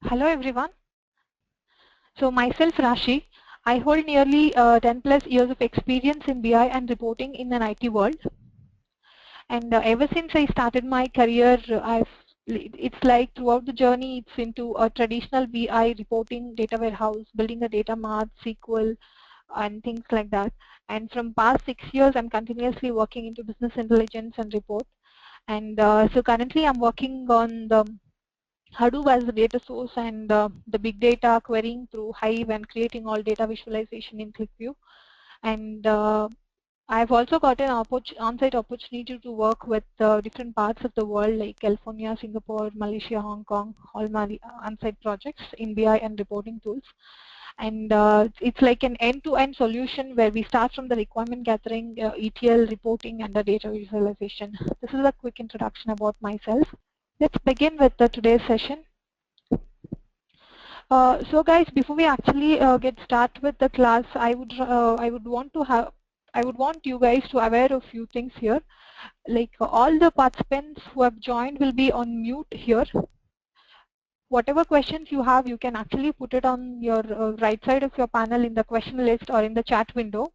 Hello everyone. So myself Rashi. I hold nearly 10 plus years of experience in BI and reporting in an IT world. And ever since I started my career, it's like throughout the journey, it's into a traditional BI reporting data warehouse, building a data mart, SQL, and things like that. And from past 6 years, I'm continuously working into business intelligence and report. And so currently, I'm working on the Hadoop as the data source and the big data querying through Hive and creating all data visualization in Qlikview. And I've also got an on-site opportunity to work with different parts of the world like California, Singapore, Malaysia, Hong Kong, all my on-site projects in BI and reporting tools. And it's like an end-to-end solution where we start from the requirement gathering, ETL reporting, and the data visualization. This is a quick introduction about myself. Let's begin with today's session. So guys, before we actually get start with the class, I would want you guys to aware of few things here. Like all the participants who have joined will be on mute here. Whatever questions you have, you can actually put it on your right side of your panel in the question list or in the chat window.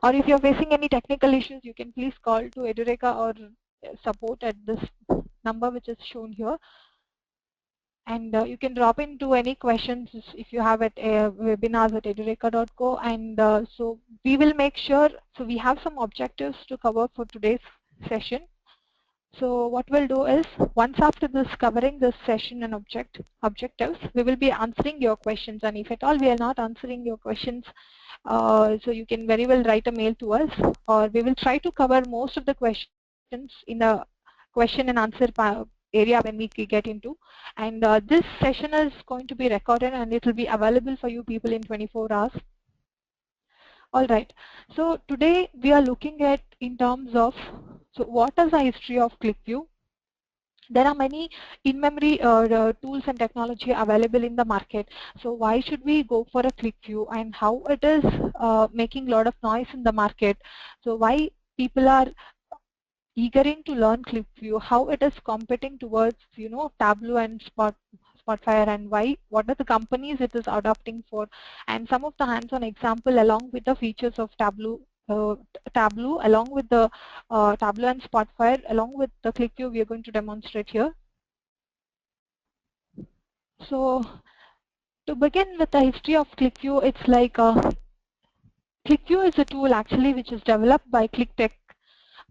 Or if you're facing any technical issues, you can please call to Edureka or support at this number which is shown here. And you can drop into any questions if you have at webinars@edureka.co. And so we will make sure, so we have some objectives to cover for today's session. So what we'll do is, once after this covering this session and objectives, we will be answering your questions. And if at all we are not answering your questions, so you can very well write a mail to us, or we will try to cover most of the questions in the question and answer area when we get into. And this session is going to be recorded and it will be available for you people in 24 hours. All right. So today we are looking at in terms of, so what is the history of Qlikview? There are many in-memory tools and technology available in the market. So why should we go for a Qlikview, and how it is making a lot of noise in the market? So why people are eagering to learn Qlikview, how it is competing towards, Tableau and Spotfire, and why, what are the companies it is adopting for, and some of the hands-on example along with the features of Tableau along with the Tableau and Spotfire along with the Qlikview we are going to demonstrate here. So to begin with the history of Qlikview, it's like Qlikview is a tool actually which is developed by Qlikview.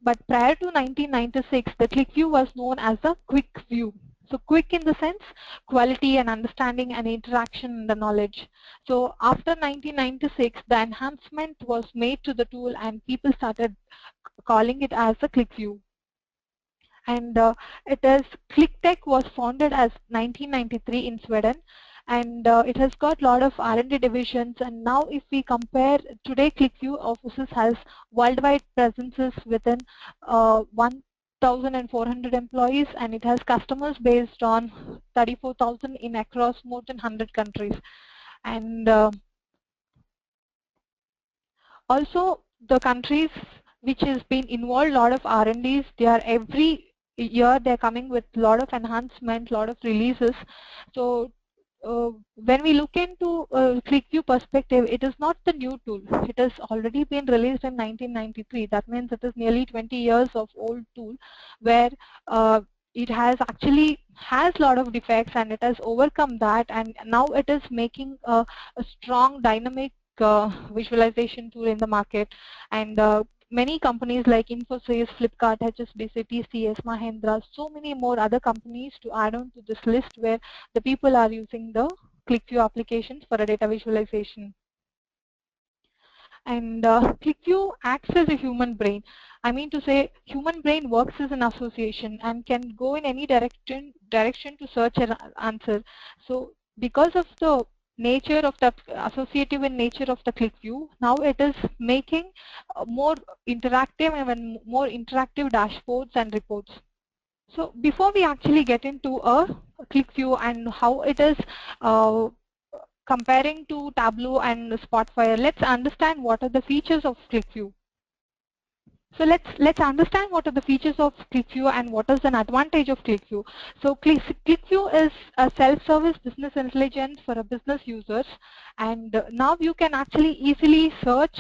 But prior to 1996, the Qlikview was known as the Qlikview. So quick in the sense, quality and understanding and interaction in the knowledge. So after 1996, the enhancement was made to the tool and people started calling it as the Qlikview. And it is Qlikview was founded as 1993 in Sweden, and it has got a lot of R&D divisions. And now if we compare today, Qlikview offices has worldwide presences within 1,400 employees, and it has customers based on 34,000 in across more than 100 countries. And also the countries which has been involved a lot of R&Ds, they are every year they're coming with a lot of enhancement, lot of releases. So when we look into Qlikview perspective, it is not the new tool. It has already been released in 1993. That means it is nearly 20 years of old tool, where it has actually has a lot of defects, and it has overcome that, and now it is making a strong dynamic visualization tool in the market. And many companies like Infosys, Flipkart, HSBC, TCS, Mahindra, so many more other companies to add on to this list, where the people are using the Qlikview applications for a data visualization. And Qlikview acts as a human brain. I mean to say, human brain works as an association and can go in any direction to search an answer. So because of the nature of the associative and nature of the Qlikview, now it is making more interactive and more interactive dashboards and reports. So before we actually get into a Qlikview and how it is comparing to Tableau and Spotfire, let's understand what are the features of Qlikview. So let's understand what are the features of Qlikview and what is an advantage of Qlikview. So Qlikview is a self-service business intelligence for a business users, and now you can actually easily search.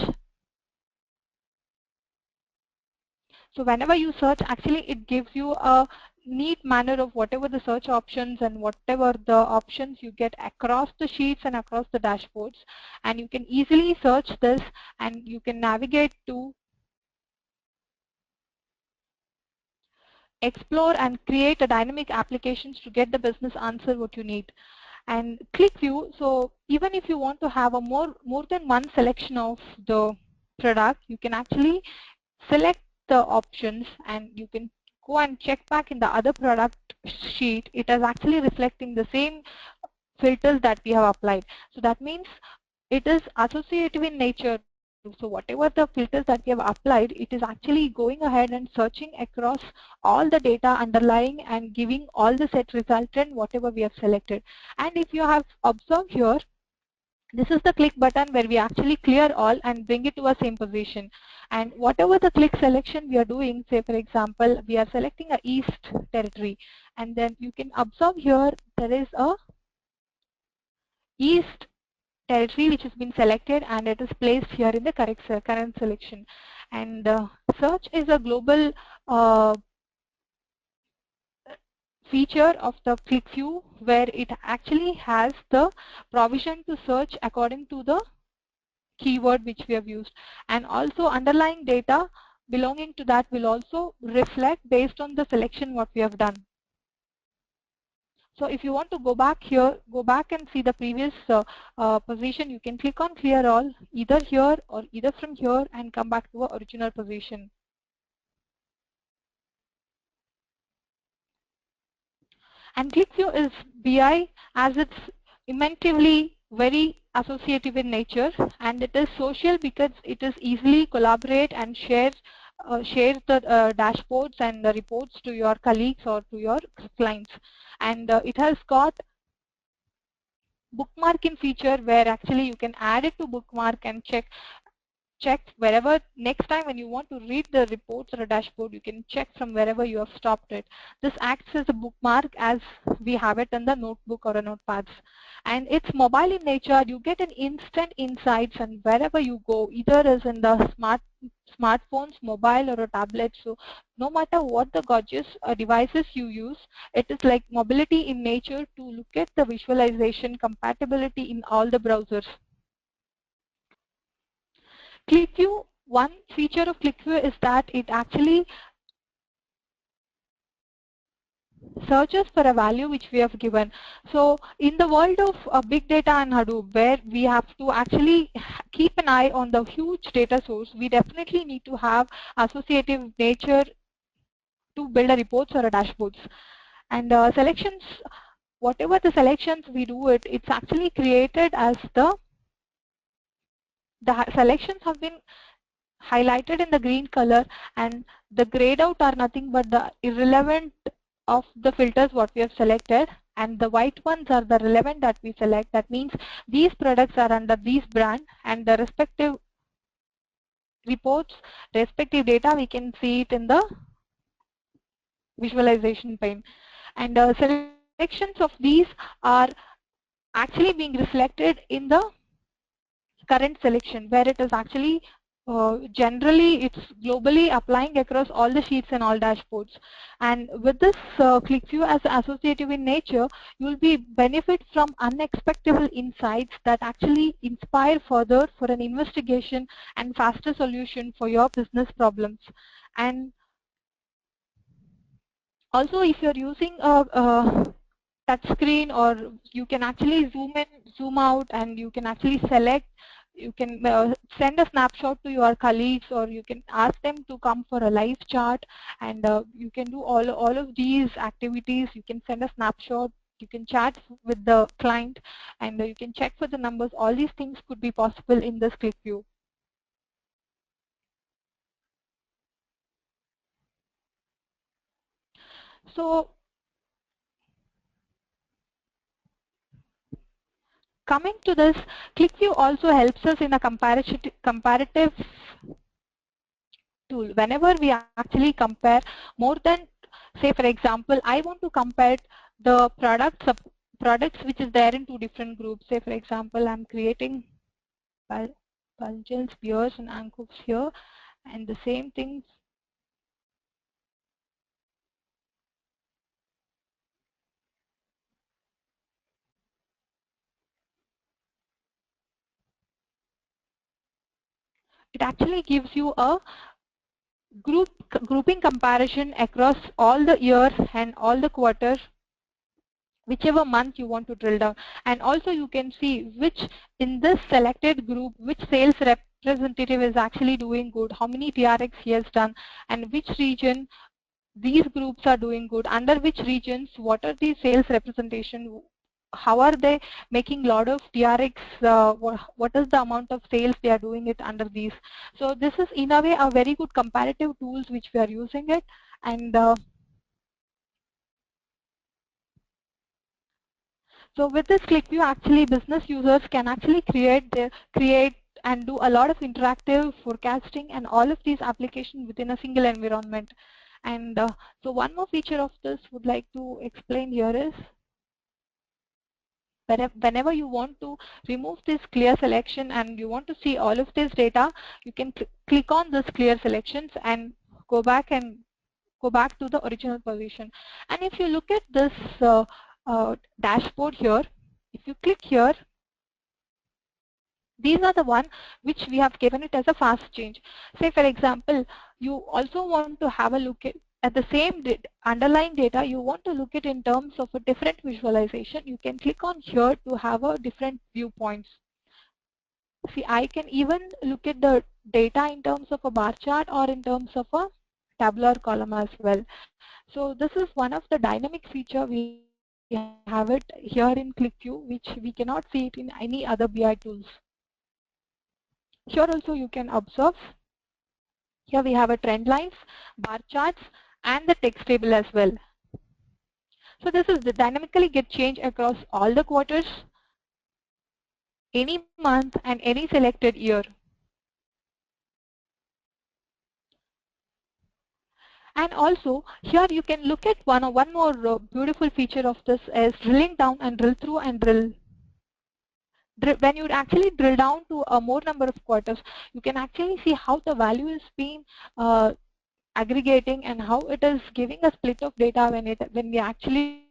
So whenever you search, actually it gives you a neat manner of whatever the search options and whatever the options you get across the sheets and across the dashboards, and you can easily search this and you can navigate to explore and create a dynamic applications to get the business answer what you need. And Qlikview, so even if you want to have a more than one selection of the product, you can actually select the options and you can go and check back in the other product sheet. It is actually reflecting the same filters that we have applied. So that means it is associative in nature. So whatever the filters that we have applied, it is actually going ahead and searching across all the data underlying and giving all the set resultant whatever we have selected. And if you have observed here, this is the click button where we actually clear all and bring it to a same position. And whatever the click selection we are doing, say for example, we are selecting a East territory, and then you can observe here there is a East territory which has been selected and it is placed here in the current selection. And search is a global feature of the Qlikview where it actually has the provision to search according to the keyword which we have used, and also underlying data belonging to that will also reflect based on the selection what we have done. So if you want to go back here, go back and see the previous position, you can click on clear all either here or either from here and come back to our original position. And Qlikview is BI as it's immensely very associative in nature, and it is social because it is easily collaborate and share the dashboards and the reports to your colleagues or to your clients. And it has got bookmarking feature where actually you can add it to bookmark and check wherever next time when you want to read the reports or a dashboard, you can check from wherever you have stopped it. This acts as a bookmark as we have it in the notebook or a notepads. And it's mobile in nature. You get an instant insights and wherever you go, either is in the smartphones, mobile or a tablet. So no matter what the gadgets or devices you use, it is like mobility in nature to look at the visualization compatibility in all the browsers. Qlikview, one feature of Qlikview is that it actually searches for a value which we have given. So in the world of big data and Hadoop, where we have to actually keep an eye on the huge data source, we definitely need to have associative nature to build a reports or a dashboards. And selections, whatever the selections we do it's actually created as the selections have been highlighted in the green color, and the grayed out are nothing but the irrelevant of the filters what we have selected, and the white ones are the relevant that we select. That means these products are under these brand and the respective reports, respective data we can see it in the visualization pane. And selections of these are actually being reflected in the current selection where it is actually generally it's globally applying across all the sheets and all dashboards. And with this Qlikview as associative in nature, you will be benefit from unexpected insights that actually inspire further for an investigation and faster solution for your business problems. And also if you're using a touch screen, or you can actually zoom in, zoom out, and you can actually select, you can send a snapshot to your colleagues, or you can ask them to come for a live chat, and you can do all of these activities. You can send a snapshot, you can chat with the client, and you can check for the numbers. All these things could be possible in this Qlikview. So coming to this, Qlikview also helps us in a comparative tool. Whenever we actually compare more than, say for example, I want to compare the products which is there in two different groups. Say for example, I'm creating Punjels, beers and anchors here, and the same thing. It actually gives you a grouping comparison across all the year and all the quarters, whichever month you want to drill down. And also you can see which in this selected group, which sales representative is actually doing good, how many TRX he has done, and which region these groups are doing good, under which regions, what are the sales representation, how are they making lot of TRX, what is the amount of sales they are doing it under these. So this is in a way a very good comparative tools which we are using it. And so with this Qlikview, actually business users can actually create and do a lot of interactive forecasting and all of these applications within a single environment. And so one more feature of this would like to explain here is, whenever you want to remove this clear selection and you want to see all of this data, you can click on this clear selections and go back to the original position. And if you look at this dashboard here, if you click here, these are the one which we have given it as a fast change. Say for example, you also want to have a look at the same underlying data, you want to look at in terms of a different visualization, you can click on here to have a different viewpoints. See, I can even look at the data in terms of a bar chart or in terms of a tabular column as well. So this is one of the dynamic feature we have it here in Qlikview, which we cannot see it in any other BI tools. Here also you can observe, here we have a trend lines, bar charts, and the text table as well. So this is the dynamically get changed across all the quarters, any month, and any selected year. And also here you can look at one more beautiful feature of this is drilling down and drill through and when you actually drill down to a more number of quarters, you can actually see how the value is being aggregating and how it is giving a split of data when we actually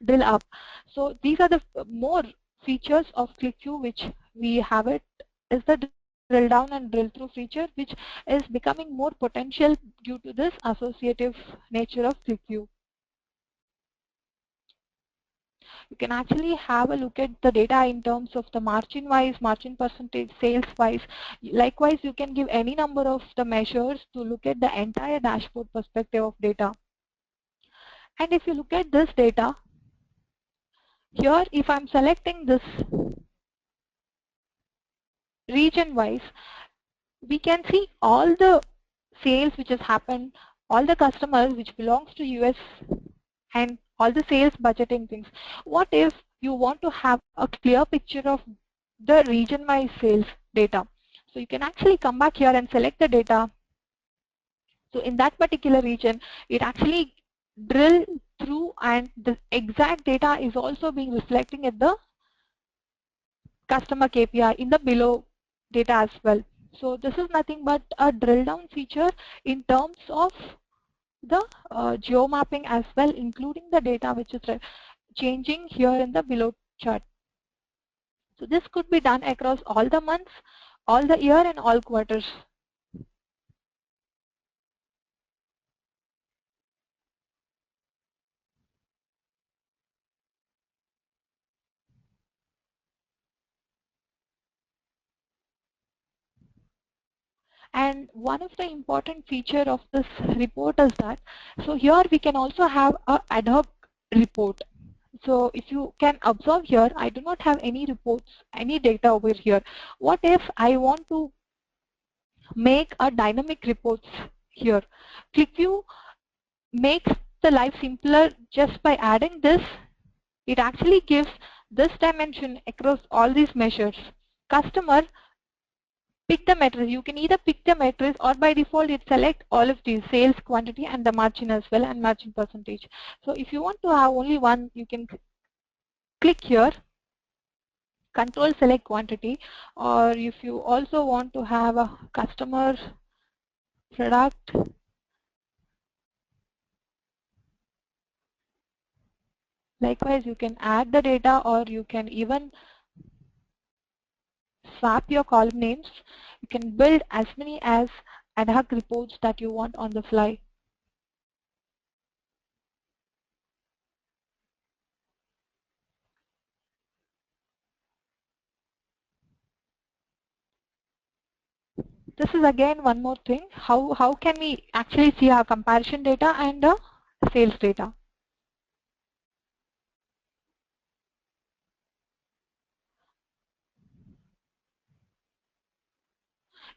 drill up. So these are the more features of Qlikview which we have it is the drill down and drill through feature, which is becoming more potential due to this associative nature of Qlikview. You can actually have a look at the data in terms of the margin wise, margin percentage, sales wise. Likewise, you can give any number of the measures to look at the entire dashboard perspective of data. And if you look at this data, here if I'm selecting this region wise, we can see all the sales which has happened, all the customers which belongs to US, and all the sales budgeting things. What if you want to have a clear picture of the region-wise sales data? So you can actually come back here and select the data. So in that particular region, it actually drill through and the exact data is also being reflecting at the customer KPI in the below data as well. So this is nothing but a drill down feature in terms of the geo mapping as well, including the data which is changing here in the below chart. So this could be done across all the months, all the year, and all quarters. And one of the important feature of this report is that, so here we can also have a ad hoc report. So if you can observe here, I do not have any reports, any data over here. What if I want to make a dynamic reports here? Qlikview makes the life simpler just by adding this. It actually gives this dimension across all these measures. Customer Pick the matrix. You can either pick the matrix or by default it select all of these: sales, quantity, and the margin as well, and margin percentage. So if you want to have only one, you can click here, control select quantity, or if you also want to have a customer, product, likewise you can add the data, or you can even swap your column names. You can build as many as ad hoc reports that you want on the fly. This is again one more thing. How can we actually see our comparison data and sales data?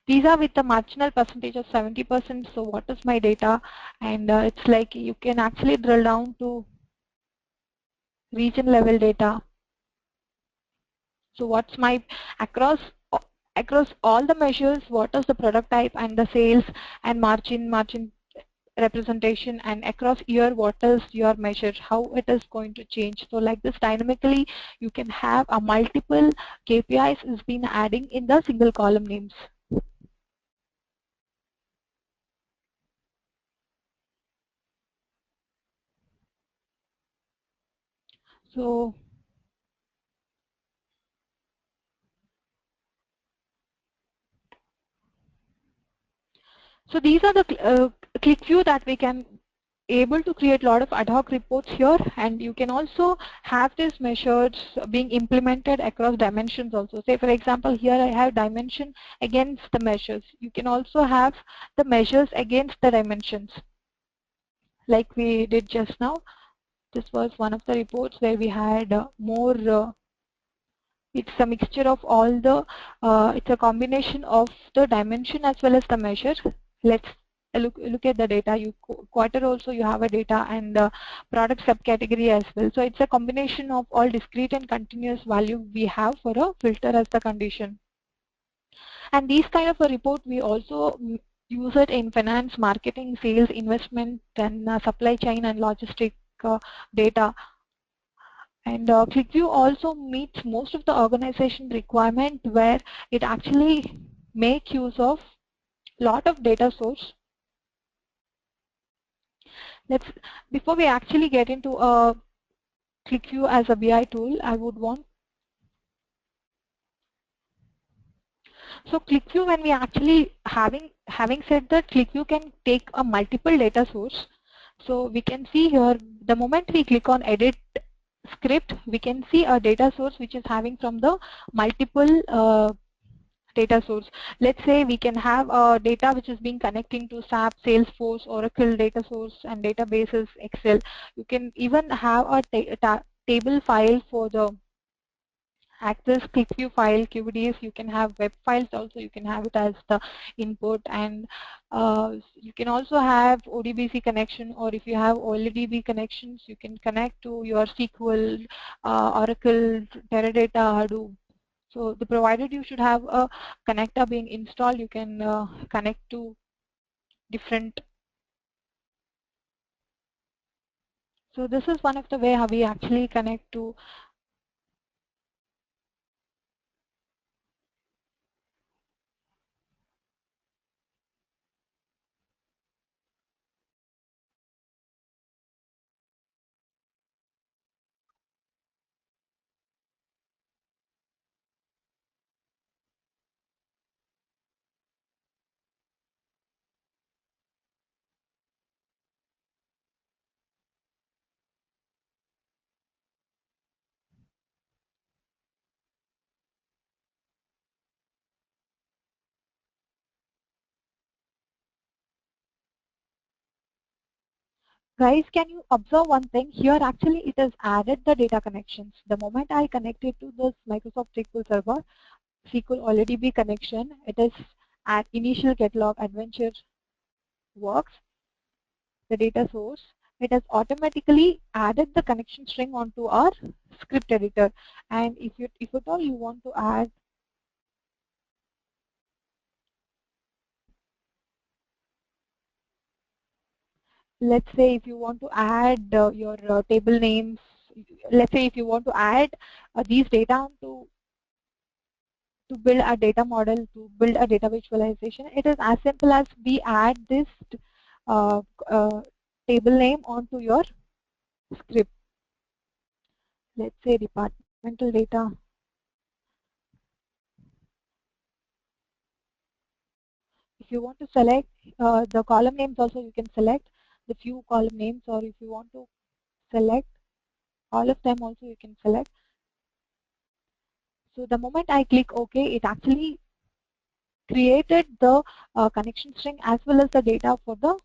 These are with the marginal percentage of 70%. So what is my data? And it's like you can actually drill down to region level data. So what's my across all the measures, what is the product type and the sales and margin representation, and across year what is your measure, how it is going to change. So like this dynamically you can have a multiple KPIs is been adding in the single column names. So these are the Qlikview that we can able to create a lot of ad hoc reports here, and you can also have these measures being implemented across dimensions also. Say for example, here I have dimension against the measures. You can also have the measures against the dimensions like we did just now. This was one of the reports where we had more it's a mixture of all the, it's a combination of the dimension as well as the measure. Let's look at the data. You quarter also you have a data, and product subcategory as well. So it's a combination of all discrete and continuous value we have for a filter as the condition. And these kind of a report we also use it in finance, marketing, sales, investment, and supply chain and logistic data. And Qlikview also meets most of the organization requirement where it actually make use of lot of data source. Let's, before we actually get into Qlikview as a BI tool, I would want, so Qlikview, when we actually having said that Qlikview can take a multiple data source. So we can see here the moment we click on edit script, we can see a data source which is having from the multiple data source. Let's say we can have data which is being connecting to SAP, Salesforce, Oracle data source, and databases, Excel. You can even have a table file for the Access, Qlikview file, QDF. You can have web files also. You can have it as the input, and you can also have ODBC connection, or if you have OLEDB connections, you can connect to your SQL, Oracle, Teradata, Hadoop. So the provided you should have a connector being installed, you can connect to different. So this is one of the way how we actually connect to. Guys, can you observe one thing here? Actually, it has added the data connections. The moment I connected to this Microsoft SQL Server, SQL already be connection, it is at initial catalog adventure works, the data source. It has automatically added the connection string onto our script editor. And if at all you want to add let's say if you want to add your table names, let's say if you want to add these data to build a data model, to build a data visualization, it is as simple as we add this uh, uh, table name onto your script. Let's say departmental data. If you want to select the column names also, you can select the few column names, or if you want to select all of them also, you can select. So the moment I click OK, it actually created the connection string as well as the data for the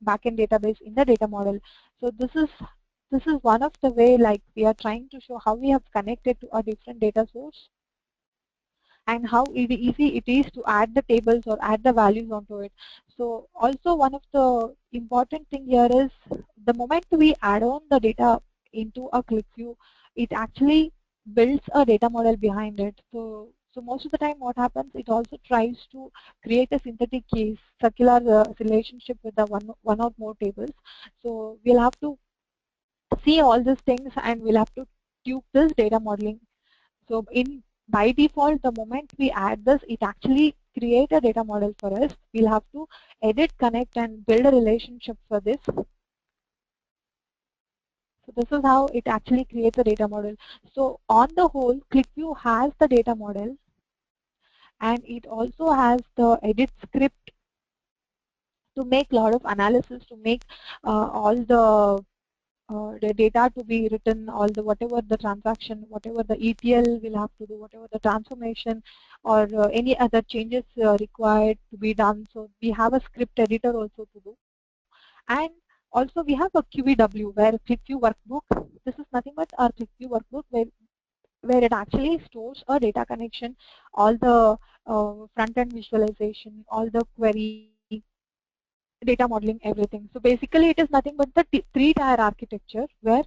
backend database in the data model. So this is one of the way, like, we are trying to show how we have connected to a different data source and how easy it is to add the tables or add the values onto it. So also one of the important thing here is the moment we add on the data into a Qlikview, it actually builds a data model behind it. So most of the time what happens, it also tries to create a synthetic case, circular relationship with the one or more tables. So we'll have to see all these things and we'll have to tune this data modeling. So in by default, the moment we add this, it actually create a data model for us. We'll have to edit, connect, and build a relationship for this. So this is how it actually creates a data model. So on the whole, Qlikview has the data model, and it also has the edit script to make a lot of analysis, to make all the data to be written, all the whatever the transaction, whatever the ETL will have to do, whatever the transformation or any other changes required to be done. So we have a script editor also to do, and also we have a QEW where Qlikview workbook. This is nothing but our Qlikview workbook where it actually stores a data connection, all the front end visualization, all the query, data modeling, everything. So basically it is nothing but the three-tier architecture where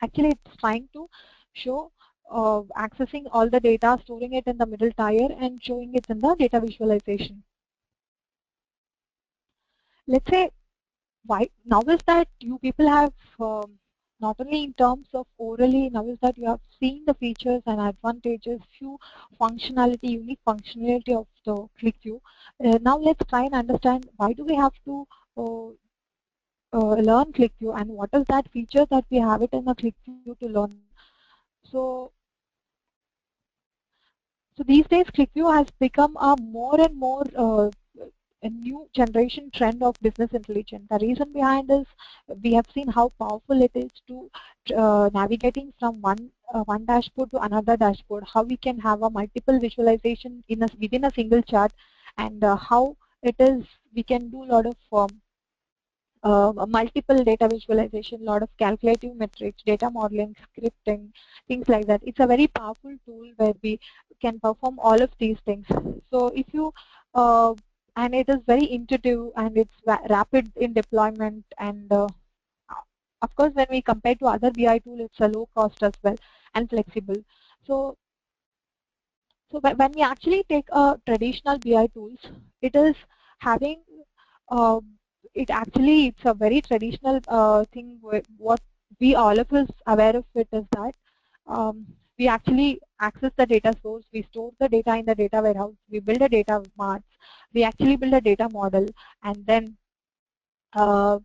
actually it's trying to show accessing all the data, storing it in the middle tier, and showing it in the data visualization. Let's say why now is that you people have not only in terms of orally, now is that you have seen the features and advantages, few functionality, unique functionality of the Qlikview. Now let's try and understand why do we have to learn Qlikview, and what is that feature that we have it in the Qlikview to learn. So So these days, Qlikview has become a more and more a new generation trend of business intelligence. The reason behind is we have seen how powerful it is to navigating from one dashboard to another dashboard. How we can have a multiple visualization within a single chart, and how it is we can do a lot of multiple data visualization, lot of calculative metrics, data modeling, scripting, things like that. It's a very powerful tool where we can perform all of these things. So if you, and it is very intuitive and it's rapid in deployment, and of course when we compare to other BI tool, it's a low cost as well and flexible. So when we actually take a traditional BI tools, it is having uh, it's a very traditional thing. What we all of us aware of it is that we actually access the data source, we store the data in the data warehouse, we build a data marts, we actually build a data model, and then uh,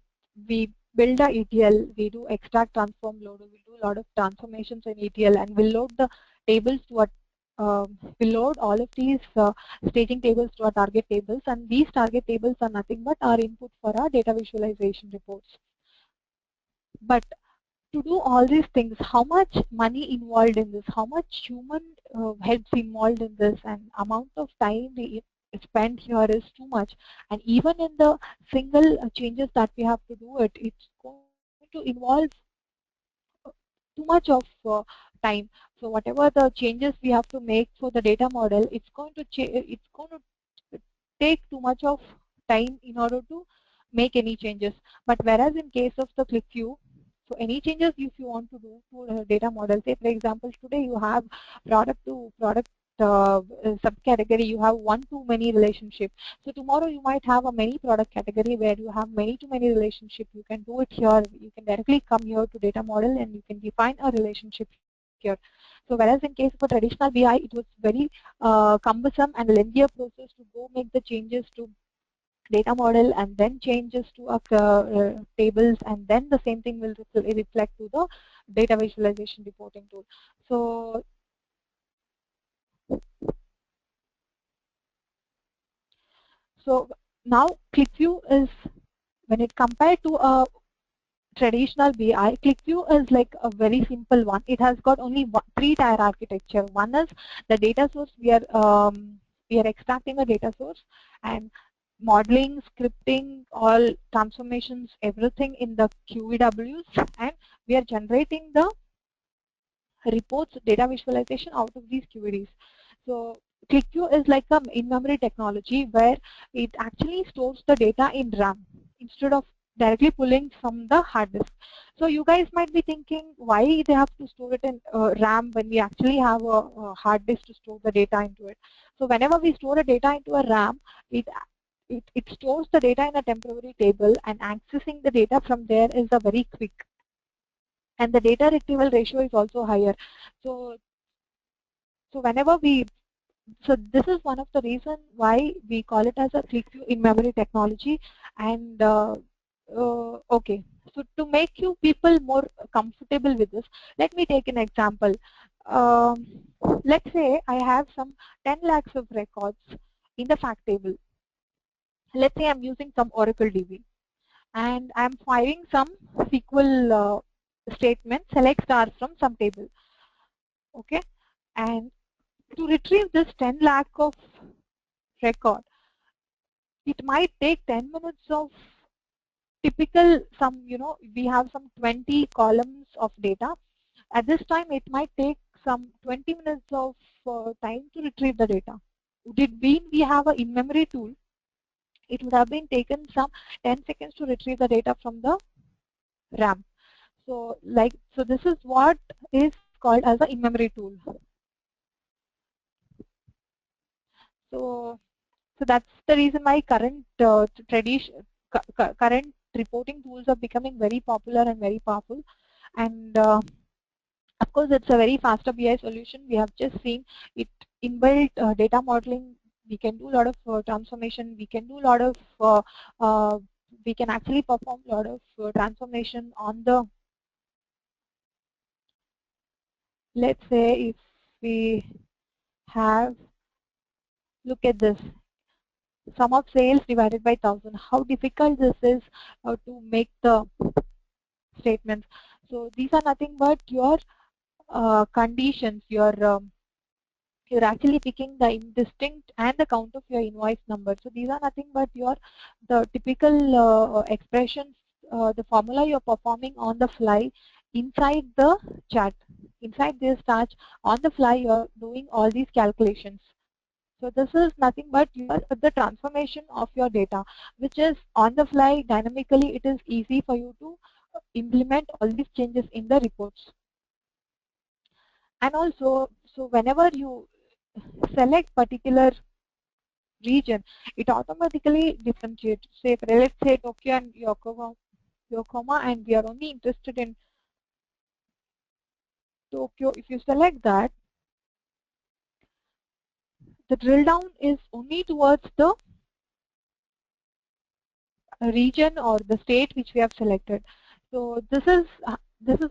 we build a ETL, we do extract, transform, load, we do a lot of transformations in ETL, and we load the tables to a we load all of these staging tables to our target tables, and these target tables are nothing but our input for our data visualization reports. But to do all these things, how much money involved in this, how much human helps involved in this, and amount of time we spend here is too much. And even in the single changes that we have to do it's going to involve too much of time. So whatever the changes we have to make for the data model, it's going to take too much of time in order to make any changes. But whereas in case of the Qlikview, so any changes if you want to do to a data model, say for example today you have product to product subcategory you have one too many relationship. So tomorrow you might have a many product category where you have many too many relationship. You can do it here. You can directly come here to data model and you can define a relationship here. So whereas in case of a traditional BI, it was very cumbersome and lengthier process to go make the changes to data model and then changes to tables, and then the same thing will reflect to the data visualization reporting tool. So now Qlikview is, when it compared to a traditional BI, Qlikview is like a very simple one. It has got only three-tier architecture. One is the data source. We are extracting a data source and modeling, scripting, all transformations, everything in the QEWs, and we are generating the reports, data visualization out of these QEDs. So Qlikview is like a in-memory technology where it actually stores the data in RAM instead of directly pulling from the hard disk. So you guys might be thinking why they have to store it in RAM when we actually have a hard disk to store the data into it. So whenever we store a data into a RAM, it stores the data in a temporary table, and accessing the data from there is a very quick, and the data retrieval ratio is also higher. So whenever we, so this is one of the reason why we call it as a Qlikview in-memory technology. And okay, so to make you people more comfortable with this, let me take an example. Um, let's say I have some 10 lakhs of records in the fact table. Let's say I'm using some Oracle DB, and I'm firing some SQL statement, select stars from some table. Okay, and to retrieve this 10 lakh of record, it might take 10 minutes of typical, some, we have some 20 columns of data. At this time, it might take some 20 minutes of time to retrieve the data. Would it be we have an in-memory tool, it would have been taken some 10 seconds to retrieve the data from the RAM. So this is what is called as an in-memory tool. So that's the reason why current current reporting tools are becoming very popular and very powerful. And of course, it's a very faster BI solution. We have just seen it inbuilt data modeling. We can do a lot of transformation. We can do a lot of we can actually perform a lot of transformation on the, let's say if we have, look at this, sum of sales divided by 1000, how difficult this is to make the statements. So these are nothing but your conditions, you're actually picking the indistinct and the count of your invoice number. So these are nothing but the typical expressions, the formula you're performing on the fly inside the chart. Inside this chart, on the fly, you're doing all these calculations. So this is nothing but the transformation of your data, which is on the fly dynamically. It is easy for you to implement all these changes in the reports. And also, so whenever you select particular region, it automatically differentiates. Say, let's say Tokyo and Yokohama, and we are only interested in Tokyo. If you select that, the drill down is only towards the region or the state which we have selected. So this is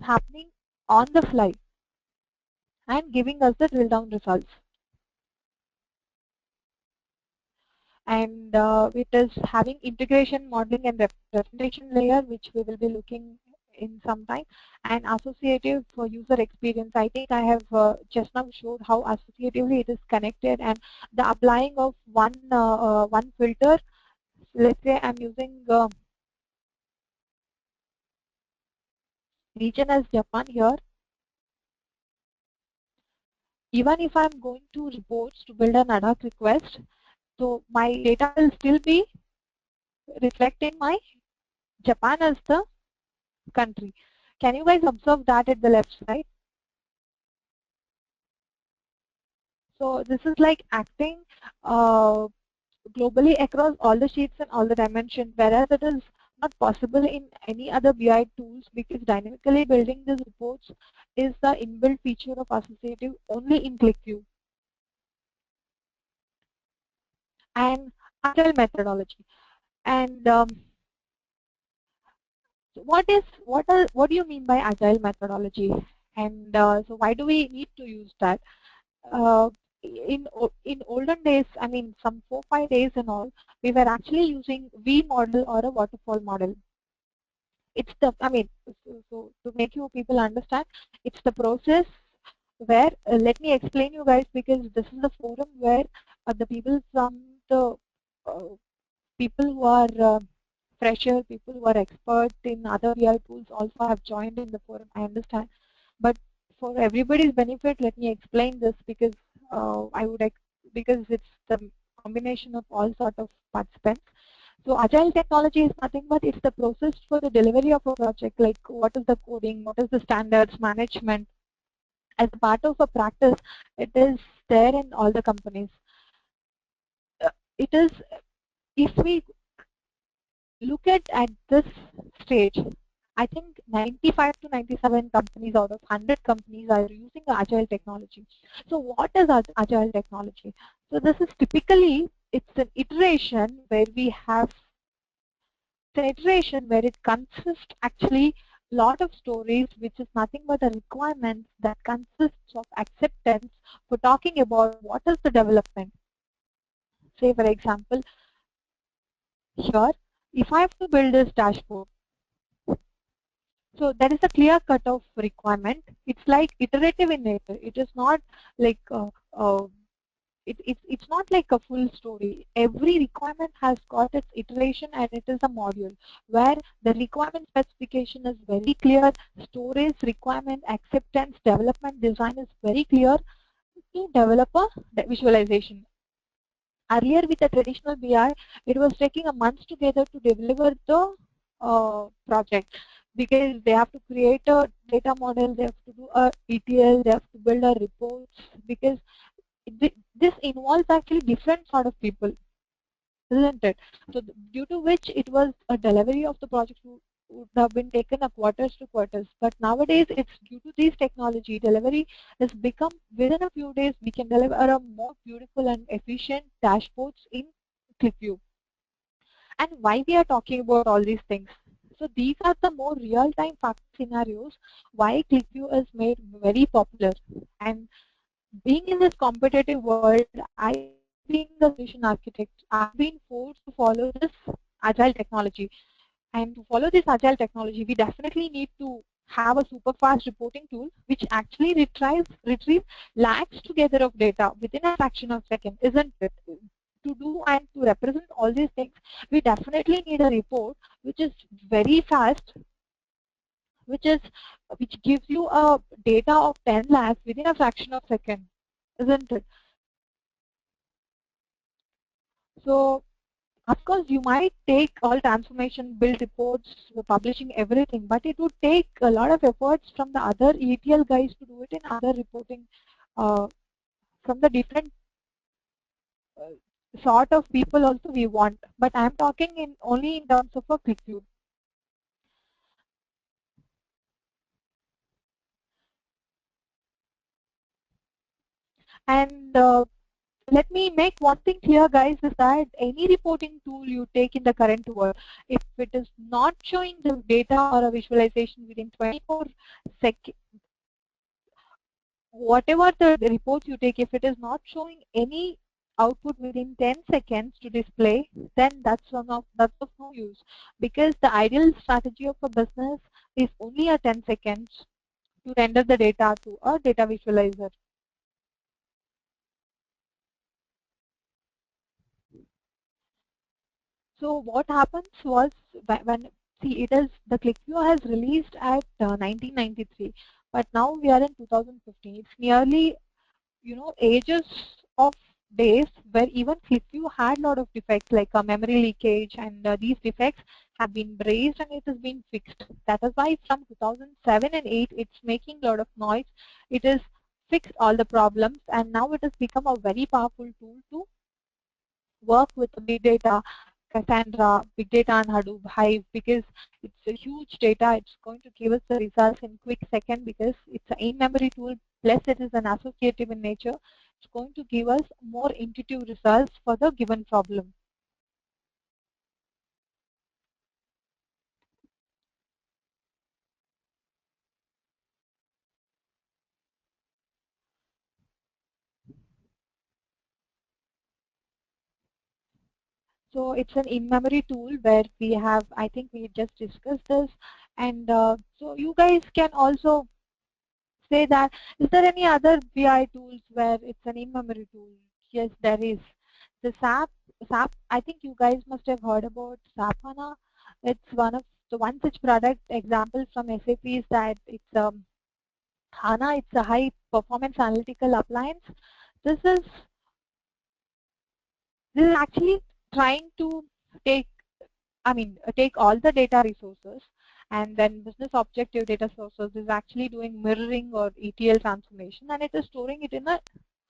happening on the fly and giving us the drill down results. And it is having integration, modeling, and representation layer, which we will be looking in some time, and associative for user experience. I think I have just now showed how associatively it is connected, and the applying of one filter. Let's say I'm using region as Japan here. Even if I'm going to reports to build an ad hoc request, so my data will still be reflecting my Japan as the country. Can you guys observe that at the left side? So this is like acting globally across all the sheets and all the dimensions, whereas it is not possible in any other BI tools because dynamically building these reports is the inbuilt feature of associative only in Qlikview. And agile methodology. And what do you mean by agile methodology? And so why do we need to use that? Uh, in olden days, I mean some 4-5 days and all, we were actually using V model or a waterfall model. It's the, I mean, so to make you people understand, it's the process where, let me explain you guys, because this is the forum where the people from the uh, people who are fresher, people who are expert in other BI tools also have joined in the forum, I understand. But for everybody's benefit, let me explain this because because it's the combination of all sort of participants. So agile technology is nothing but it's the process for the delivery of a project, like what is the coding, what is the standards, management. As a part of a practice, it is there in all the companies. It is, if we look at this stage, I think 95 to 97 companies out of 100 companies are using agile technology. So what is agile technology? So this is typically, it's an iteration where we have an iteration where it consists actually lot of stories, which is nothing but a requirement that consists of acceptance for talking about what is the development. Say for example, here, if I have to build this dashboard, so there is a clear cut of requirement. It's like iterative in nature. It is not like it's not like a full story. Every requirement has got its iteration and it is a module where the requirement specification is very clear, storage, requirement, acceptance, development, design is very clear to develop a visualization. Earlier with the traditional BI, it was taking a month together to deliver the project because they have to create a data model, they have to do a ETL, they have to build a reports because this involves actually different sort of people, isn't it? So due to which it was a delivery of the project would have been taken a quarters to quarters. But nowadays it's due to these technology delivery has become within a few days we can deliver a more beautiful and efficient dashboards in Qlikview. And why we are talking about all these things? So these are the more real-time fact scenarios why Qlikview is made very popular. And being in this competitive world, I being a solution architect, I have been forced to follow this agile technology. And to follow this agile technology, we definitely need to have a super fast reporting tool which actually retrieves lakhs together of data within a fraction of a second, isn't it? To do and to represent all these things, we definitely need a report which is very fast, which gives you a data of 10 lakhs within a fraction of a second, isn't it? So of course you might take all transformation, build reports, publishing everything, but it would take a lot of efforts from the other ETL guys to do it in other reporting uh, from the different sort of people also we want. But I am talking in only in terms of a Qlikview. And let me make one thing clear, guys, is that any reporting tool you take in the current world, if it is not showing the data or a visualization within 24 seconds, whatever the report you take, if it is not showing any output within 10 seconds to display, then that's of no use, because the ideal strategy of a business is only a 10 seconds to render the data to a data visualizer. So what happens was when see, it is the Qlikview has released at 1993, but now we are in 2015. It's nearly, you know, ages of days where even Qlikview had a lot of defects like memory leakage, and these defects have been raised and it has been fixed. That is why from 2007 and 8 it's making a lot of noise. It is fixed all the problems, and now it has become a very powerful tool to work with the big data, Cassandra, big data and Hadoop, Hive, because it's a huge data. It's going to give us the results in quick second because it's an in-memory tool, plus it is an associative in nature. It's going to give us more intuitive results for the given problem. So it's an in-memory tool where we have, I think we just discussed this, and so you guys can also say that, is there any other BI tools where it's an in-memory tool? Yes, there is. The SAP, I think you guys must have heard about SAP HANA. It's one of the one such product example from SAP is that it's HANA, it's a high performance analytical appliance. This is actually trying to take take all the data resources, and then business objective data sources is actually doing mirroring or ETL transformation, and it is storing it in a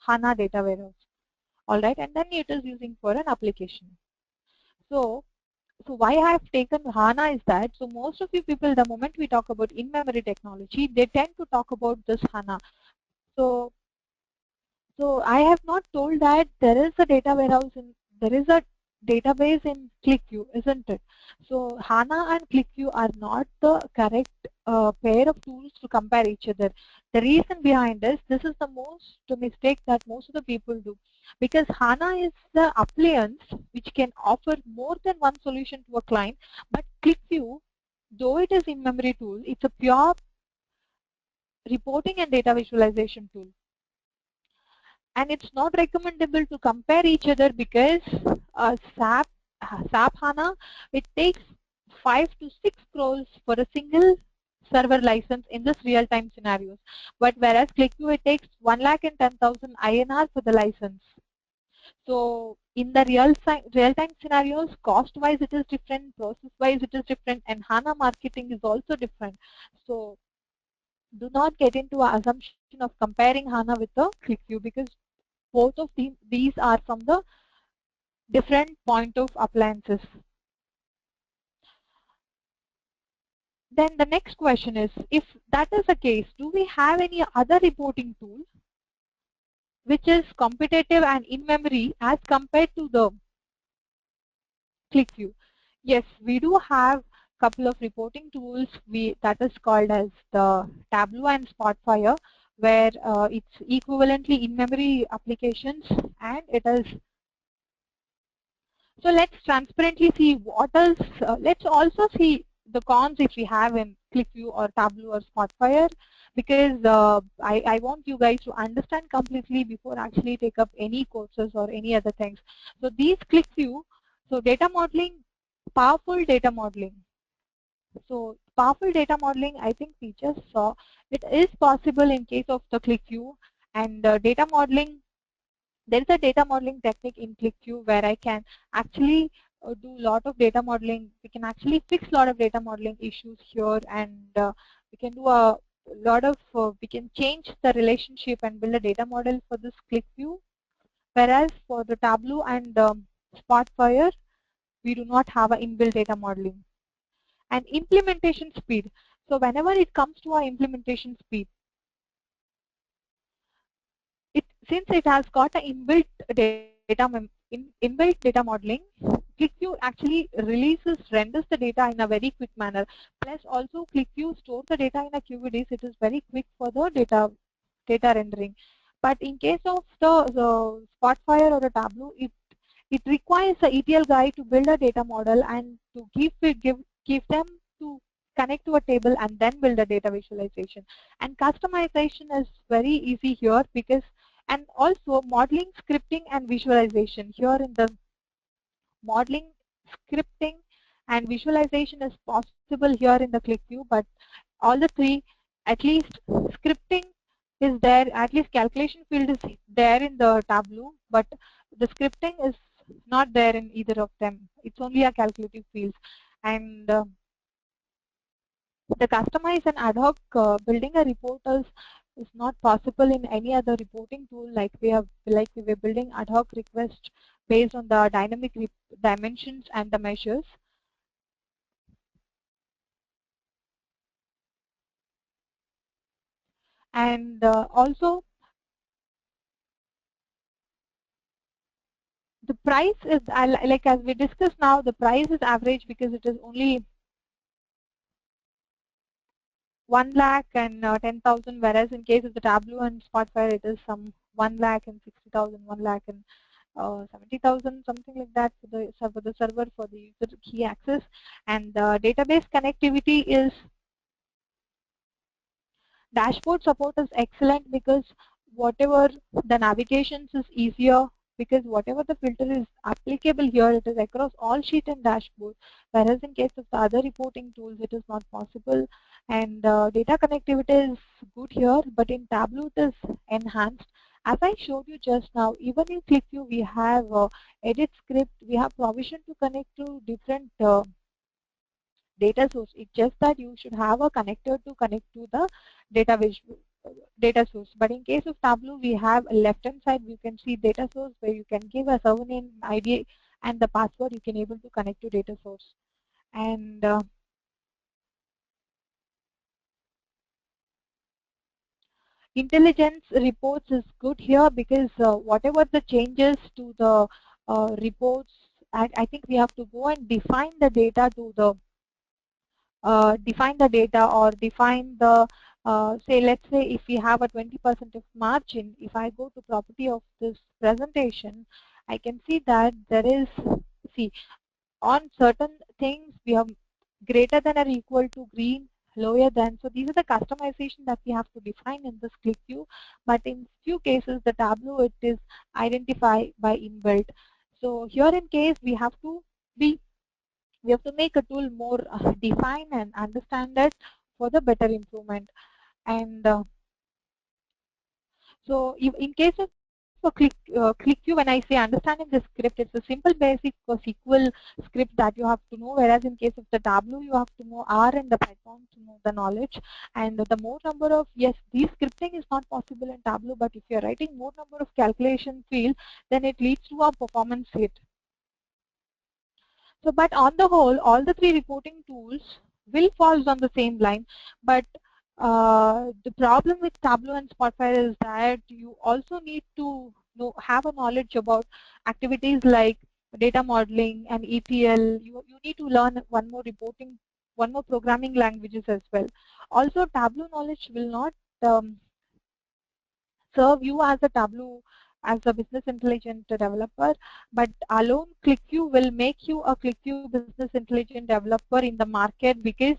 HANA data warehouse. All right, and then it is using for an application. So, why I have taken HANA is that, so most of you people, the moment we talk about in-memory technology, they tend to talk about this HANA. So, I have not told that there is a data warehouse there is a database in Qlikview, isn't it? So HANA and Qlikview are not the correct pair of tools to compare each other. The reason behind this is the most mistake that most of the people do, because HANA is the appliance which can offer more than one solution to a client, but Qlikview, though it is in-memory tool, it's a pure reporting and data visualization tool. And it's not recommendable to compare each other because SAP HANA, it takes 5 to 6 crores for a single server license in this real-time scenarios. But whereas Qlikview, it takes 1,10,000 INR for the license. So in the real-time scenarios, cost-wise it is different, process-wise it is different, and HANA marketing is also different. So do not get into an assumption of comparing HANA with the Qlikview, because both of these are from the different point of appliances. Then the next question is, if that is the case, do we have any other reporting tool which is competitive and in memory as compared to the Qlikview? Yes, we do have a couple of reporting tools that is called as the Tableau and Spotfire, where it's equivalently in memory applications, and it is. So let's transparently see what is, let's also see the cons if we have in Qlikview or Tableau or Spotfire, because I want you guys to understand completely before actually take up any courses or any other things. So these Qlikview, so data modeling, powerful data modeling. So powerful data modeling, I think we just saw, it is possible in case of the Qlikview, and data modeling, there is a data modeling technique in Qlikview where I can actually do a lot of data modeling. We can actually fix a lot of data modeling issues here, and we can do a lot of, we can change the relationship and build a data model for this Qlikview. Whereas for the Tableau and Spotfire, we do not have an inbuilt data modeling. And implementation speed. So whenever it comes to our implementation speed, since it has got an inbuilt data modeling, Qlikview actually renders the data in a very quick manner. Plus also Qlikview stores the data in a QVDs. It is very quick for the data rendering. But in case of the Spotfire or the Tableau, it requires the ETL guy to build a data model and to give them to connect to a table and then build a data visualization. And customization is very easy here, because, and also modeling, scripting, and visualization. Here in the modeling, scripting, and visualization is possible here in the Qlikview, but all the three, at least scripting is there, at least calculation field is there in the Tableau, but the scripting is not there in either of them. It's only a calculative field. And the customize and ad hoc building a reporters, is not possible in any other reporting tool. Like we were building ad hoc requests based on the dynamic dimensions and the measures. And also the price is, like as we discussed now, the price is average because it is only 1 lakh and 10,000, whereas in case of the Tableau and Spotfire, it is some 1 lakh and 60,000, 1 lakh and 70,000, something like that for the user key access. And database connectivity is, dashboard support is excellent because whatever the navigations is easier, because whatever the filter is applicable here, it is across all sheet and dashboard, whereas in case of the other reporting tools, it is not possible. And data connectivity is good here, but in Tableau it is enhanced. As I showed you just now, even in Qlikview we have edit script, we have provision to connect to different data source. It's just that you should have a connector to connect to the data data source. But in case of Tableau, we have a left-hand side. You can see data source where you can give a server name, ID, and the password. You can able to connect to data source. And intelligence reports is good here because whatever the changes to the reports, I think we have to go and define the data to the define the data, or define the say, let's say if we have a 20% of margin, if I go to property of this presentation, I can see that there is, see, on certain things we have greater than or equal to green, lower than. So these are the customization that we have to define in this Qlikview. But in few cases, the Tableau, it is identified by inbuilt. So here in case be we have to make a tool more defined and understand it for the better improvement. And so in case of a Qlikview, when I say understanding the script, it's a simple basic SQL script that you have to know, whereas in case of the Tableau, you have to know R and the Python to know the knowledge. And the more number of, yes, these scripting is not possible in Tableau, but if you're writing more number of calculation field, then it leads to a performance hit. So, but on the whole, all the three reporting tools will fall on the same line. But the problem with Tableau and Spotfire is that you also need to have a knowledge about activities like data modeling and ETL. You need to learn one more programming languages as well. Also, Tableau knowledge will not um, serve you as a Tableau, as a business intelligent developer, but alone Qlikview will make you a Qlikview business intelligent developer in the market, because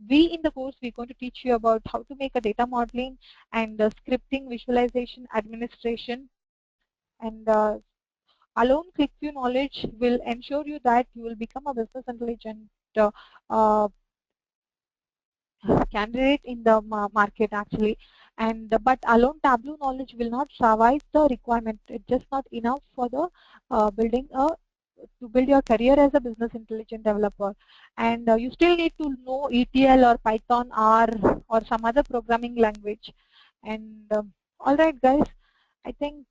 we in the course we're going to teach you about how to make a data modeling and scripting, visualization, administration, and alone Qlikview knowledge will ensure you that you will become a business intelligent uh, uh, candidate in the market actually. And but alone Tableau knowledge will not survive the requirement. It's just not enough for the building a to build your career as a business intelligent developer. And you still need to know ETL or Python or some other programming language. And all right, guys, I think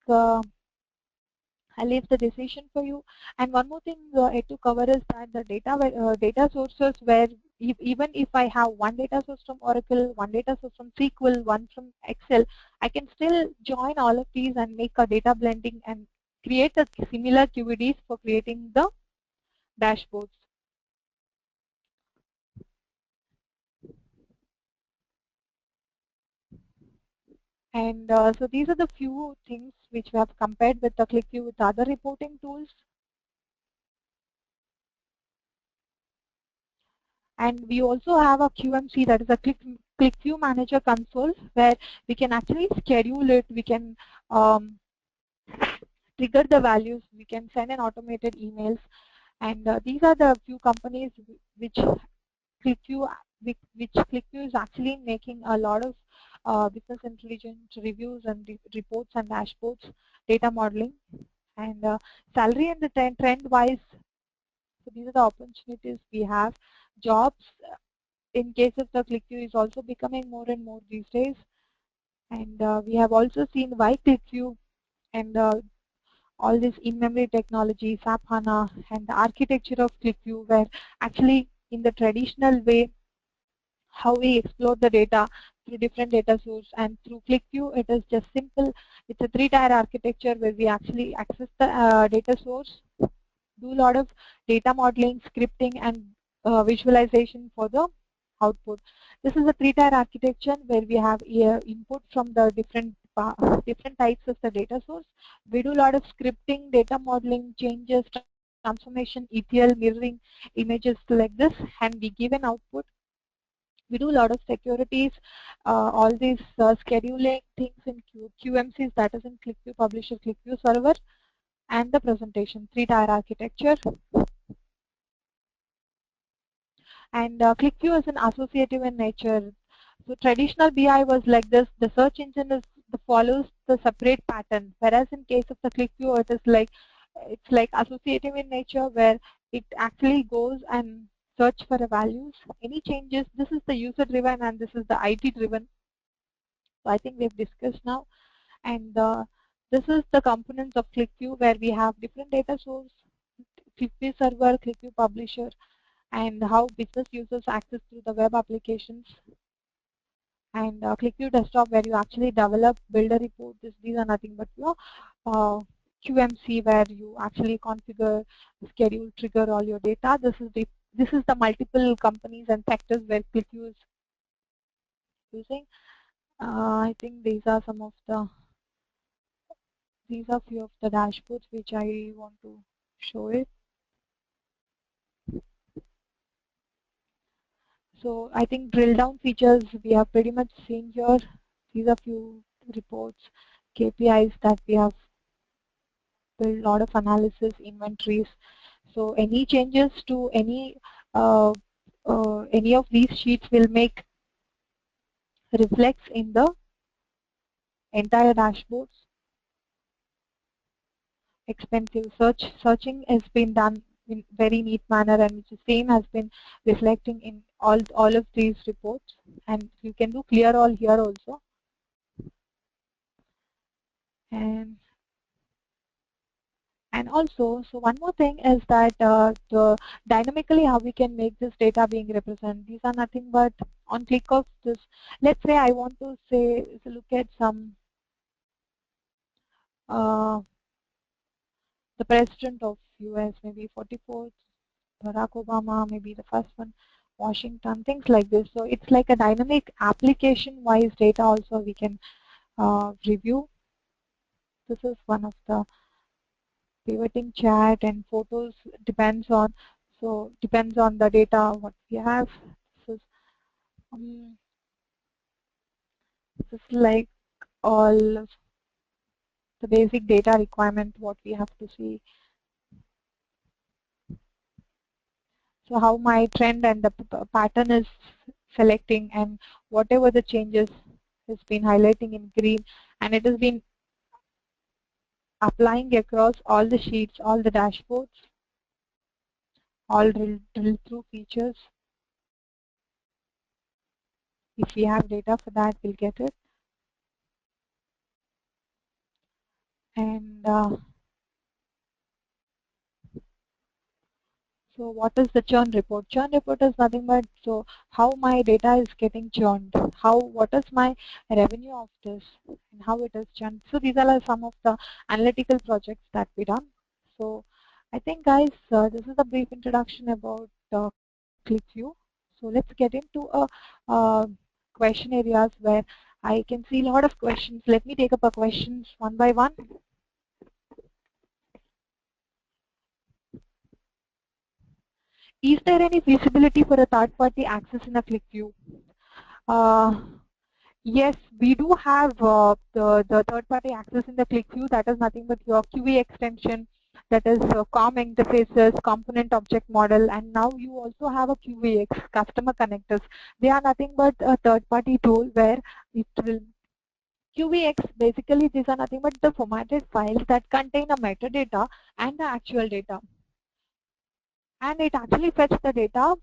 I leave the decision for you. And one more thing to cover is that the data sources, where even if I have one data source from Oracle, one data source from SQL, one from Excel, I can still join all of these and make a data blending and create a similar QEDs for creating the dashboards. And so these are the few things which we have compared with the Qlikview with other reporting tools. And we also have a QMC, that is a Qlikview Manager Console, where we can actually schedule it, we can trigger the values, we can send an automated emails. And these are the few companies which Qlikview, which Qlikview is actually making a lot of business intelligence reviews and reports and dashboards, data modeling. And salary and the trend wise, so these are the opportunities we have. Jobs in case of the Qlikview is also becoming more and more these days. And we have also seen why Qlikview and all this in-memory technology, SAP HANA, and the architecture of Qlikview, where actually in the traditional way, how we explore the data through different data source, and through Qlikview it is just simple. It's a three-tier architecture where we actually access the data source, do a lot of data modeling, scripting, and visualization for the output. This is a three-tier architecture where we have input from the different types of the data source. We do a lot of scripting, data modeling, changes, transformation, ETL, mirroring images like this, and we give an output. We do a lot of securities, all these scheduling things in QMCs, that is in Qlikview Publisher, Qlikview Server, and the presentation, three-tier architecture. And Qlikview is an associative in nature. So traditional BI was like this. The search engine is follows the separate pattern, whereas in case of the Qlikview, it is like it's like associative in nature, where it actually goes and search for the values. Any changes? This is the user driven, and this is the IT driven. So I think we've discussed now, and this is the components of Qlikview, where we have different data source, Qlikview server, Qlikview publisher, and how business users access through the web applications, and Qlikview desktop, where you actually develop, build a report. These are nothing but your QMC, where you actually configure, schedule, trigger all your data. This is the multiple companies and sectors where Qlikview is using. I think these are few of the dashboards which I want to show it. So I think drill down features we have pretty much seen here. These are few reports, KPIs that we have built, a lot of analysis, inventories. So any changes to any of these sheets will make reflects in the entire dashboards. Expensive searching has been done in very neat manner, and which the same has been reflecting in all of these reports, and you can do clear all here also. And also, so one more thing is that the dynamically how we can make this data being represented. These are nothing but on click of this. Let's say I want to look at some the president of US, maybe 44th, Barack Obama, maybe the first one, Washington, things like this. So it's like a dynamic application-wise data also we can review. This is one of the pivoting chat, and photos depends on the data what we have. This is, um, this is like all of the basic data requirement what we have to see. So how my trend and the pattern is selecting, and whatever the changes has been highlighting in green, and it has been applying across all the sheets, all the dashboards, all drill through features. If we have data for that, we'll get it. And so what is the churn report? Churn report is nothing but so how my data is getting churned, what is my revenue of this, and how it is churned. So these are some of the analytical projects that we done. So I think guys, this is a brief introduction about Qlikview. So let's get into question areas where I can see a lot of questions. Let me take up a questions one by one. Is there any feasibility for a third-party access in a Qlikview? Yes, we do have the third-party access in the Qlikview. That is nothing but your QE extension, that is COM interfaces, component object model, and now you also have a QEX, customer connectors. They are nothing but a third-party tool where it will QEX, basically these are nothing but the formatted files that contain a metadata and the actual data. And it actually fetches the data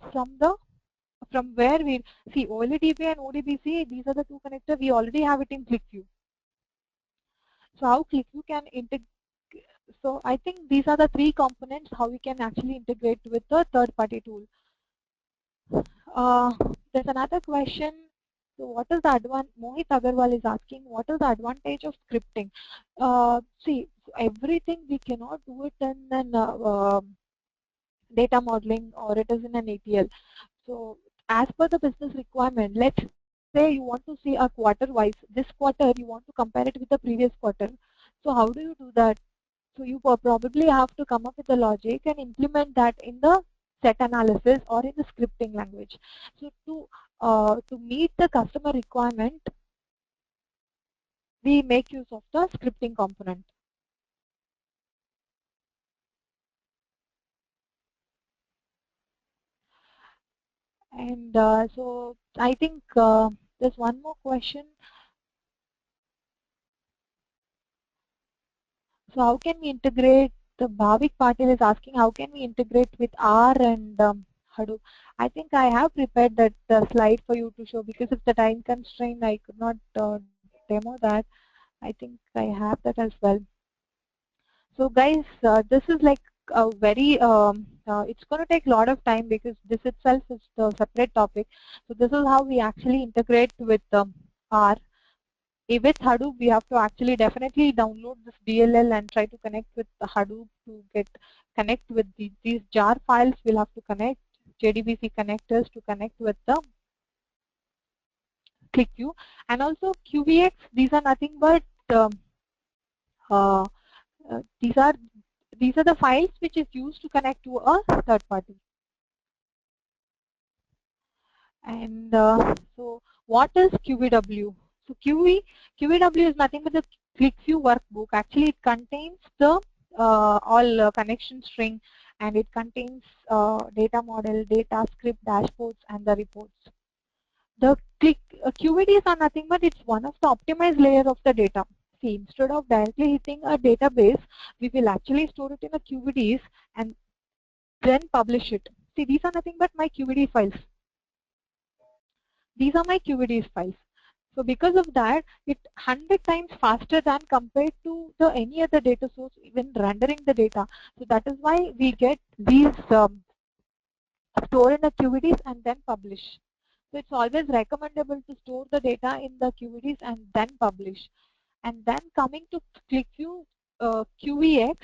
from where we see OLEDB and ODBC, these are the two connectors, we already have it in Qlikview. So how Qlikview can integrate? So I think these are the three components how we can actually integrate with the third-party tool. There's another question. So what is the advantage? Mohit Agarwal is asking, what is the advantage of scripting? See, everything we cannot do it in an data modeling or it is in an ATL. So as per the business requirement, let's say you want to see a quarter-wise, this quarter you want to compare it with the previous quarter. So how do you do that? So you probably have to come up with the logic and implement that in the set analysis or in the scripting language. So to meet the customer requirement, we make use of the scripting component. And so I think there's one more question. So how can we integrate, the Bhavik Patil is asking, how can we integrate with R and Hadoop? I think I have prepared that slide for you to show, because of the time constraint I could not demo that. I think I have that as well. So guys, this is like a very, it's going to take a lot of time because this itself is the separate topic. So this is how we actually integrate with R. With Hadoop, we have to actually definitely download this DLL and try to connect with the Hadoop to connect with these jar files. We'll have to connect JDBC connectors to connect with the Qlikview, and also QVX. These are nothing but uh, these are the files which is used to connect to a third party. And so what is QVW? So QVW is nothing but the Qlikview workbook. Actually, it contains the all connection string, and it contains data model, data script, dashboards, and the reports. The QVDs are nothing but it's one of the optimized layer of the data. See, instead of directly hitting a database, we will actually store it in a QVDs and then publish it. See, these are nothing but my QVD files. These are my QVDs files. So because of that, it's 100 times faster than compared to the any other data source when rendering the data. So that is why we get these store in the QVDs and then publish. So it's always recommendable to store the data in the QVDs and then publish. And then coming to Qlikview QVX,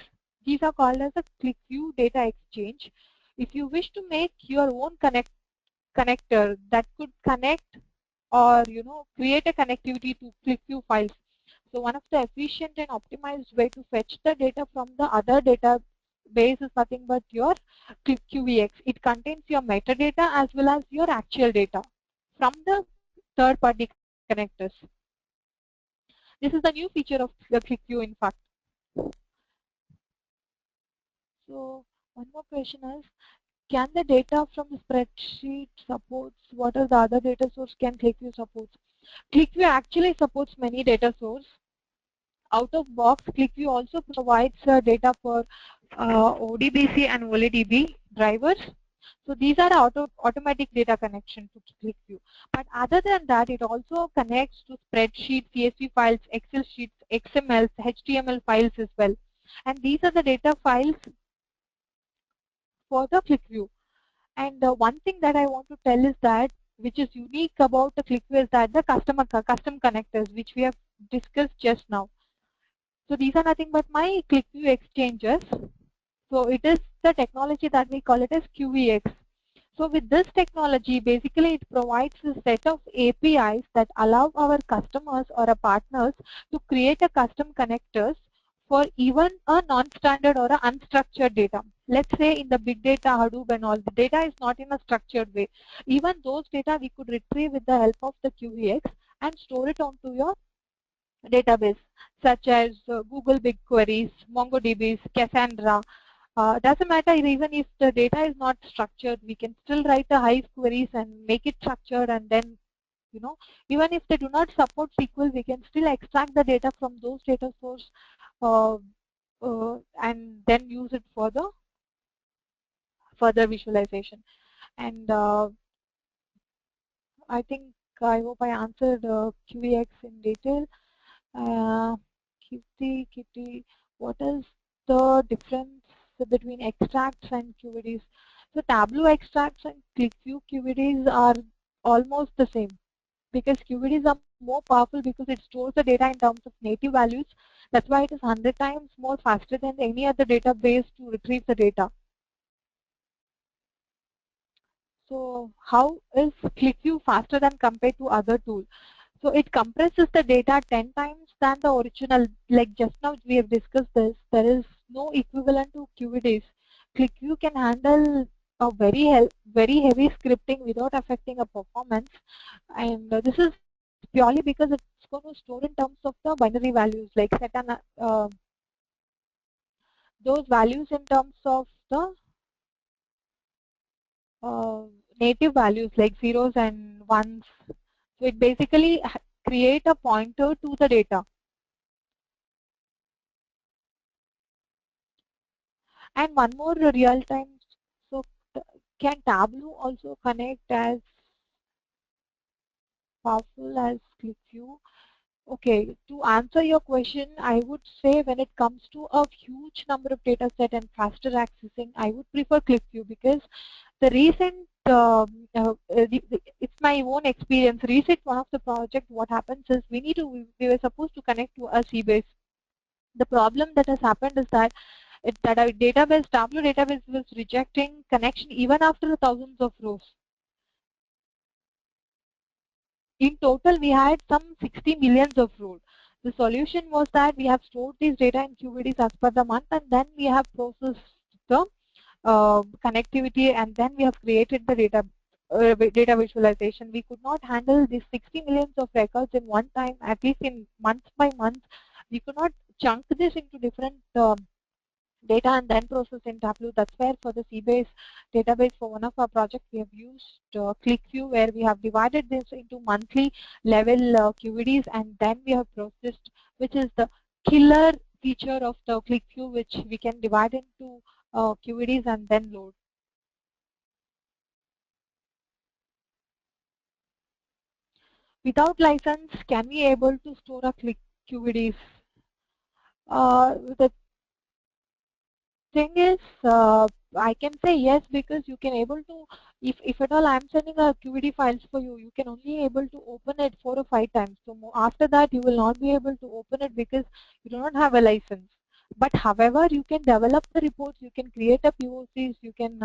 these are called as a Qlikview data exchange. If you wish to make your own connector that could connect or create a connectivity to Qlikview files. So one of the efficient and optimized way to fetch the data from the other database is nothing but your QVX. It contains your metadata as well as your actual data from the third-party connectors. This is the new feature of the Qlikview, in fact. So one more question is, can the data from the spreadsheet supports, what are the other data source can Qlikview supports? Qlikview actually supports many data source. Out of box, Qlikview also provides data for ODBC and OLEDB drivers. So these are automatic data connection to Qlikview. But other than that, it also connects to spreadsheets, CSV files, Excel sheets, XML, HTML files as well. And these are the data files for the Qlikview. And one thing that I want to tell is that, which is unique about the Qlikview, is that the custom connectors, which we have discussed just now. So these are nothing but my Qlikview exchanges. So it is the technology that we call it as QVX. So with this technology, basically it provides a set of APIs that allow our customers or our partners to create a custom connectors for even a non-standard or a unstructured data. Let's say in the big data, Hadoop and all, the data is not in a structured way. Even those data we could retrieve with the help of the QVX and store it onto your database, such as Google BigQueries, MongoDBs, Cassandra. Doesn't matter, even if the data is not structured, we can still write the Hive queries and make it structured, and then even if they do not support SQL, we can still extract the data from those data source uh, and then use it for the further visualization. And I think I hope I answered QEX in detail. Uh, Kitty, what is the difference between extracts and QVDs? So Tableau extracts and Qlikview QVDs are almost the same, because QVDs are more powerful because it stores the data in terms of native values. That's why it is 100 times more faster than any other database to retrieve the data. So how is Qlikview faster than compared to other tools? So it compresses the data 10 times than the original. Like just now we have discussed this, there is no equivalent to QVDs. Qlikview can handle a very heavy scripting without affecting a performance, and this is purely because it's going to store in terms of the binary values, like set an those values in terms of the uh, native values like zeros and ones. So it basically create a pointer to the data. And one more real time. So can Tableau also connect as powerful as Qlikview? Okay, to answer your question, I would say when it comes to a huge number of data set and faster accessing, I would prefer Qlikview, because the recent, it's my own experience. Recent one of the project, what happens is we were supposed to connect to a CBase. The problem that has happened is that our database, Tableau database, was rejecting connection even after thousands of rows. In total, we had some 60 millions of rows. The solution was that we have stored these data in QVDs as per the month, and then we have processed the connectivity, and then we have created the data visualization. We could not handle these 60 millions of records in one time, at least in month by month. We could not chunk this into different data and then process in Tableau. That's where for the CBase database, for one of our projects, we have used Qlikview, where we have divided this into monthly level QVDs, and then we have processed, which is the killer feature of the Qlikview, which we can divide into QVDs and then load. Without license, can we able to store a QVDs? The thing is, I can say yes, because you can able to, if at all I'm sending a QVD files for you, you can only able to open it 4 or 5 times. So after that, you will not be able to open it because you do not have a license. But however, you can develop the reports, you can create a POCs, you can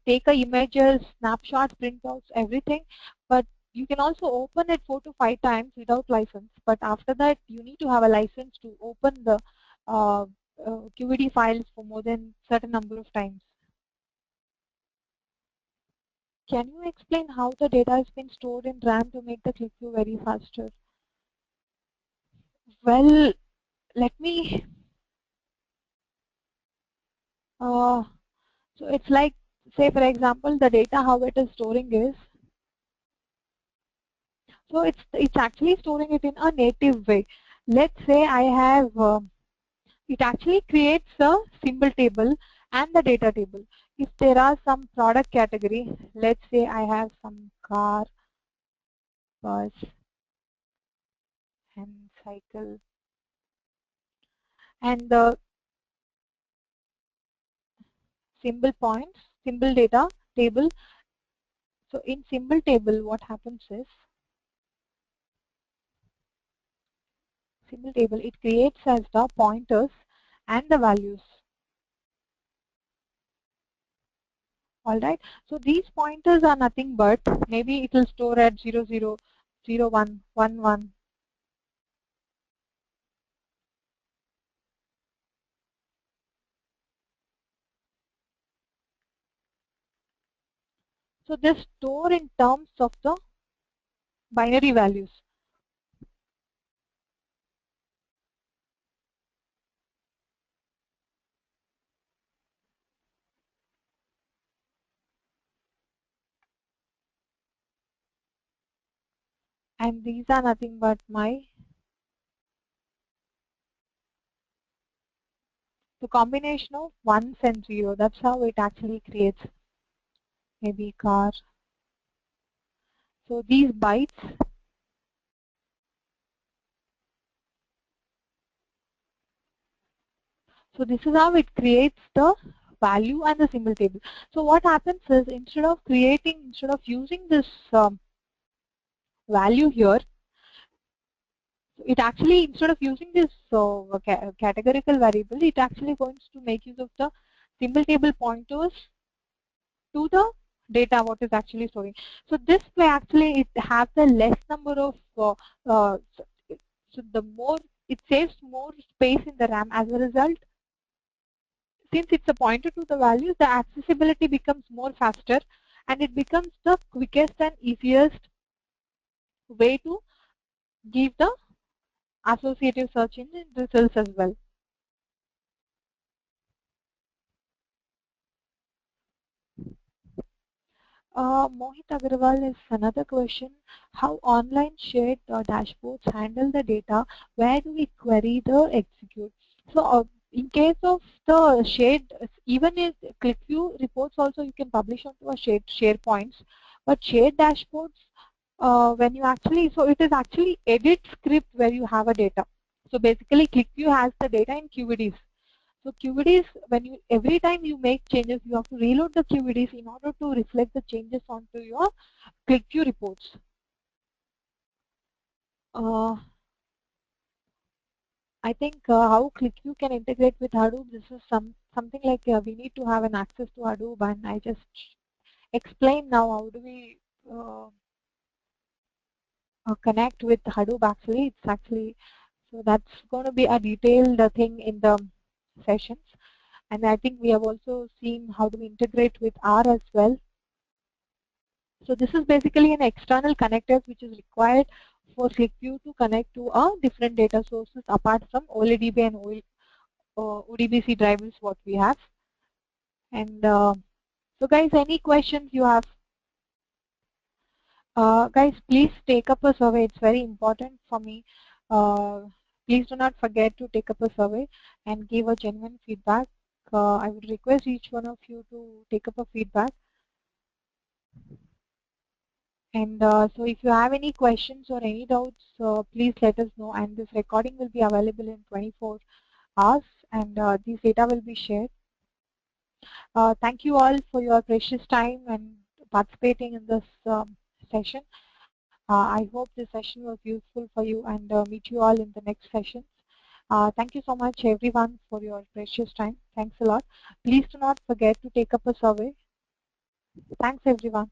take a images, snapshots, printouts, everything. But you can also open it 4 to 5 times without license. But after that, you need to have a license to open the uh, QVD files for more than certain number of times. Can you explain how the data has been stored in RAM to make the Qlikview very faster? Well, let me, uh, so it's like, say for example, the data, how it is storing is, so it's actually storing it in a native way. Let's say I have, it actually creates a symbol table and the data table. If there are some product category, let's say I have some car, bus, and cycle, and the symbol points, symbol data table. So in symbol table, what happens is, symbol table, it creates as the pointers and the values. All right. So these pointers are nothing but, maybe it will store at 00, 01, 11. So they store in terms of the binary values. And these are nothing but the combination of ones and zero. That's how it actually creates maybe car. So these bytes, so this is how it creates the value and the symbol table. So what happens is instead of using this value here, it actually, instead of using this categorical variable, it actually going to make use of the symbol table pointers to the data what is actually storing. So this way actually it has the less number of so the more it saves more space in the RAM. As a result, since it's a pointer to the values, the accessibility becomes more faster and it becomes the quickest and easiest way to give the associative search engine results as well. Mohit Agarwal is another question. How online shared dashboards handle the data? Where do we query the execute? So in case of the shared, even if Qlikview reports also you can publish onto a shared SharePoints, but shared dashboards, when you actually, so it is actually edit script where you have a data. So basically Qlikview has the data in QVDs. So QVDs, when you every time you make changes, you have to reload the QVDs in order to reflect the changes onto your Qlikview reports. I think how Qlikview can integrate with Hadoop. This is something like we need to have an access to Hadoop, and I just explain now how do we connect with Hadoop. Actually, it's actually, so that's going to be a detailed thing in the sessions. And I think we have also seen how to integrate with R as well. So this is basically an external connector which is required for Qlikview to connect to different data sources apart from OLEDB and ODBC drivers what we have. And so guys, any questions you have? Guys, please take up a survey. It's very important for me. Please do not forget to take up a survey and give a genuine feedback. I would request each one of you to take up a feedback. And so if you have any questions or any doubts, please let us know. And this recording will be available in 24 hours and this data will be shared. Thank you all for your precious time and participating in this session. I hope this session was useful for you and meet you all in the next sessions. Thank you so much everyone for your precious time. Thanks a lot. Please do not forget to take up a survey. Thanks everyone.